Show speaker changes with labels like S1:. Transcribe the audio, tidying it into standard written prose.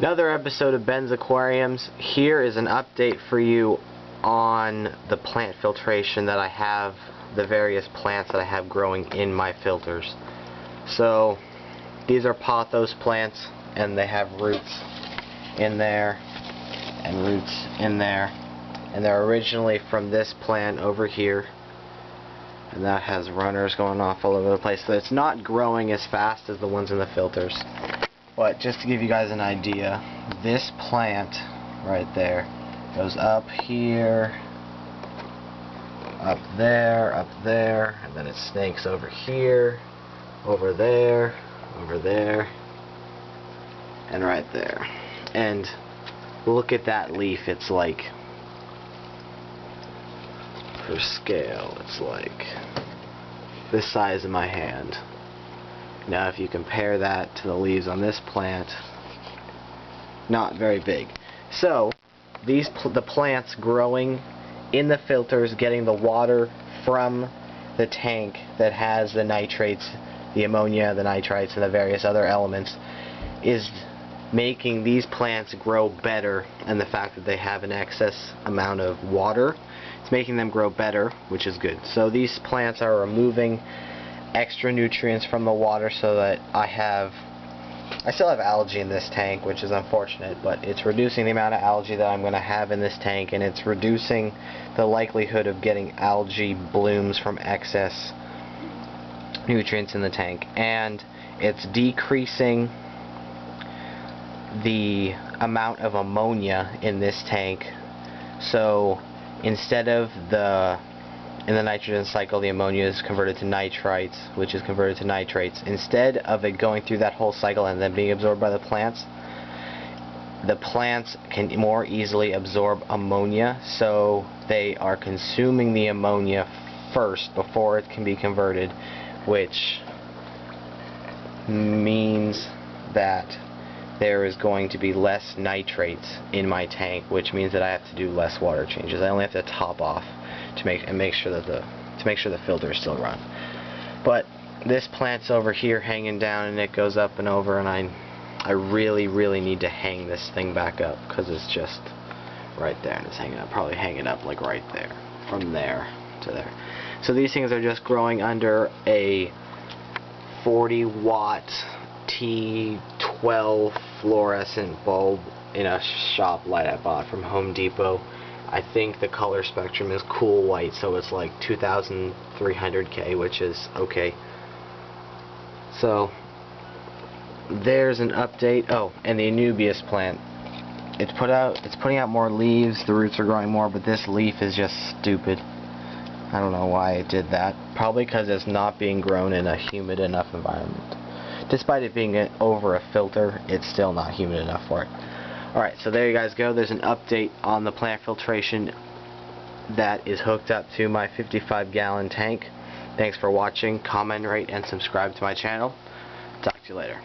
S1: Another episode of Ben's Aquariums. Here is an update for you on the plant filtration that I have, the various plants that I have growing in my filters. So these are pothos plants, and they have roots in there and roots in there, and they're originally from this plant over here, and that has runners going off all over the place, so it's not growing as fast as the ones in the filters. But just to give you guys an idea, this plant right there goes up here, up there, and then it snakes over here, over there, and right there. And look at that leaf. It's like, for scale, it's like this size of my hand. Now if you compare that to the leaves on this plant, not very big. So the plants growing in the filters, getting the water from the tank that has the nitrates, the ammonia, the nitrites, and the various other elements, is making these plants grow better. And the fact that they have an excess amount of water, it's making them grow better, which is good. So these plants are removing extra nutrients from the water, so that I still have algae in this tank, which is unfortunate, but it's reducing the amount of algae that I'm going to have in this tank, and it's reducing the likelihood of getting algae blooms from excess nutrients in the tank, and it's decreasing the amount of ammonia in this tank. So instead of in the nitrogen cycle, the ammonia is converted to nitrites, which is converted to nitrates. Instead of it going through that whole cycle and then being absorbed by the plants can more easily absorb ammonia, so they are consuming the ammonia first before it can be converted, which means that there is going to be less nitrates in my tank, which means that I have to do less water changes. I only have to top off to make sure the filters still run. But this plant's over here hanging down, and it goes up and over, and I really need to hang this thing back up, because it's just right there and it's hanging up. Probably hang it up like right there, from there to there. So these things are just growing under a 40-watt T12 fluorescent bulb in a shop light I bought from Home Depot. I think the color spectrum is cool white, so it's like 2300K, which is okay. So there's an update. Oh, and the Anubias plant, it's putting out more leaves, the roots are growing more, but this leaf is just stupid. I don't know why it did that. Probably because it's not being grown in a humid enough environment. Despite it being over a filter, it's still not humid enough for it. Alright, so there you guys go. There's an update on the plant filtration that is hooked up to my 55-gallon tank. Thanks for watching. Comment, rate, and subscribe to my channel. Talk to you later.